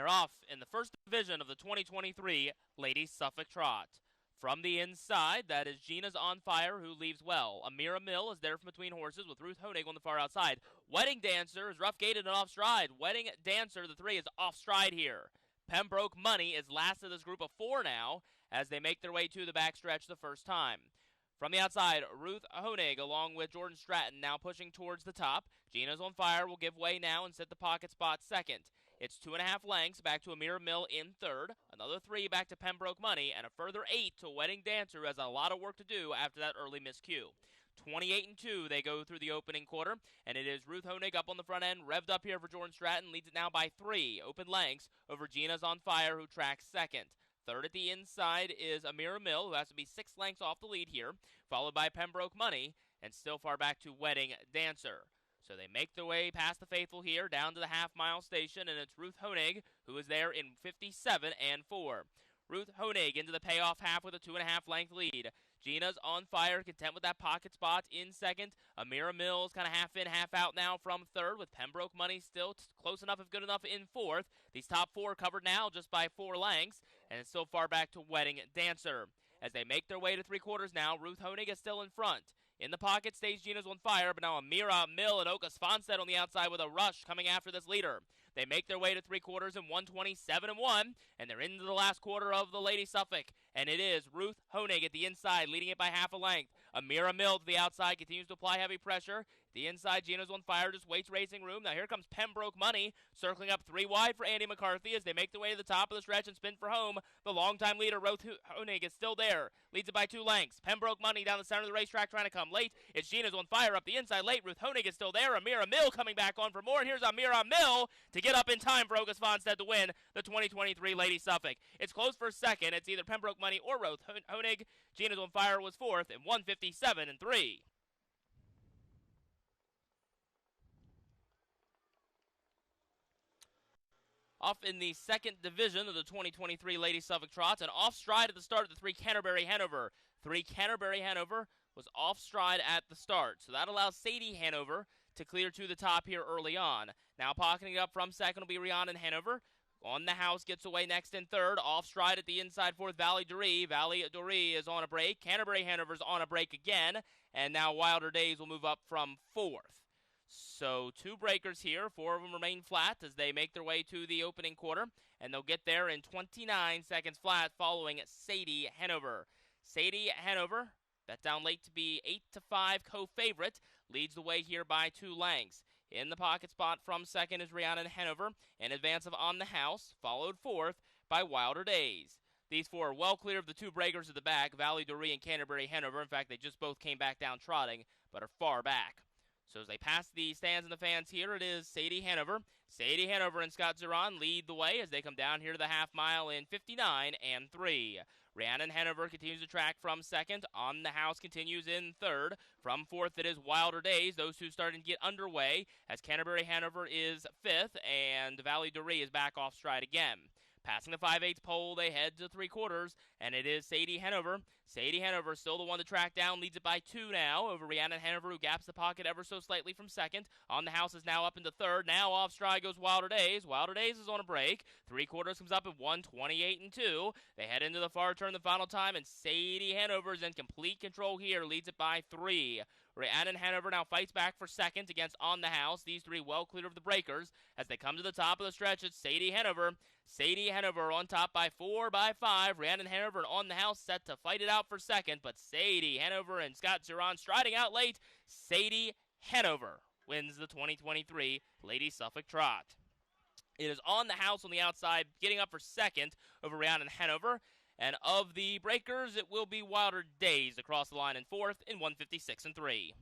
They're off in the first division of the 2023 Lady Suffolk Trot. From the inside, that is Gina's On Fire, who leaves well. Emira Mil is there from between horses with Ruth Honig on the far outside. Wedding Dancer is rough-gated and off-stride. Wedding Dancer, the 3, is off-stride here. Pembroke Money is last of this group of 4 now as they make their way to the backstretch the first time. From the outside, Ruth Honig along with Jordan Stratton now pushing towards the top. Gina's On Fire will give way now and set the pocket spot second. It's 2.5 lengths back to Emira Mil in third. Another 3 back to Pembroke Money, and a further 8 to Wedding Dancer, who has a lot of work to do after that early miscue. 28-2 they go through the opening quarter, and it is Ruth Honig up on the front end, revved up here for Jordan Stratton, leads it now by 3 open lengths over Gina's On Fire, who tracks second. Third at the inside is Emira Mil, who has to be 6 lengths off the lead here, followed by Pembroke Money, and still far back to Wedding Dancer. So they make their way past the faithful here, down to the half-mile station, and it's Ruth Honig, who is there in 57-4. Ruth Honig into the payoff half with a 2.5 length lead. Gina's On Fire, content with that pocket spot in second. Emira Mil's kind of half in, half out now from third, with Pembroke Money still close enough, if good enough, in fourth. These top 4 covered now just by 4 lengths, and it's still far back to Wedding Dancer. As they make their way to 3/4 now, Ruth Honig is still in front. In the pocket stays Gina's On Fire, but now Emira Mil and Ake Svanstedt on the outside with a rush coming after this leader. They make their way to 3/4 in 127-1, and they're into the last quarter of the Lady Suffolk, and it is Ruth Honig at the inside, leading it by half a length. Emira Mil to the outside, continues to apply heavy pressure. The inside, Gina's On Fire just waits racing room. Now here comes Pembroke Money, circling up 3 wide for Andy McCarthy as they make their way to the top of the stretch and spin for home. The longtime leader, Ruth Honig, is still there, leads it by 2 lengths. Pembroke Money down the center of the racetrack trying to come late. It's Gina's On Fire up the inside late. Ruth Honig is still there. Emira Mil coming back on for more. And here's Emira Mil to get up in time for Ake Svanstedt to win the 2023 Lady Suffolk. It's close for second. It's either Pembroke Money or Ruth Honig. Gina's On Fire was fourth in 157-3. Off in the second division of the 2023 Lady Suffolk Trots, and off stride at the start of the 3 Canterbury Hanover. 3 Canterbury Hanover was off stride at the start, so that allows Sadie Hanover to clear to the top here early on. Now pocketing up from second will be Rhiannon Hanover. On the house, gets away next in third. Off stride at the inside fourth, Valley Doree. Valley Doree is on a break. Canterbury Hanover's on a break again, and now Wilder Days will move up from fourth. So 2 breakers here, 4 of them remain flat as they make their way to the opening quarter, and they'll get there in 29 seconds flat following Sadie Hanover. Sadie Hanover, bet down late to be 8-5 co-favorite, leads the way here by 2 lengths. In the pocket spot from second is Rhiannon Hanover, in advance of On the House, followed fourth by Wilder Days. These 4 are well clear of the 2 breakers at the back, Valley Doree and Canterbury Hanover. In fact, they just both came back down trotting, but are far back. So as they pass the stands and the fans here, it is Sadie Hanover. Sadie Hanover and Scott Zeron lead the way as they come down here to the half mile in 59-3. Rhiannon Hanover continues to track from second. On the House continues in third. From fourth, it is Wilder Days. Those 2 starting to get underway as Canterbury Hanover is fifth and Valley Doree is back off stride again. Passing the 5/8 pole, they head to 3/4, and it is Sadie Hanover. Sadie Hanover still the one to track down, leads it by 2 now over Rhiannon Hanover, who gaps the pocket ever so slightly from second. On the House is now up into third. Now off stride goes Wilder Days. Wilder Days is on a break. 3/4 comes up at 128-2. They head into the far turn the final time, and Sadie Hanover is in complete control here, leads it by 3. Rhiannon Hanover now fights back for second against On the House. These 3 well clear of the breakers. As they come to the top of the stretch, it's Sadie Hanover. Sadie Hanover on top by 4 by 5. Rhiannon Hanover and On the House set to fight it out for second, but Sadie Hanover and Scott Zeron striding out late. Sadie Hanover wins the 2023 Lady Suffolk Trot. It is On the House on the outside, getting up for second over Rhiannon Hanover. And of the breakers, it will be Wilder Days across the line in fourth in 156-3.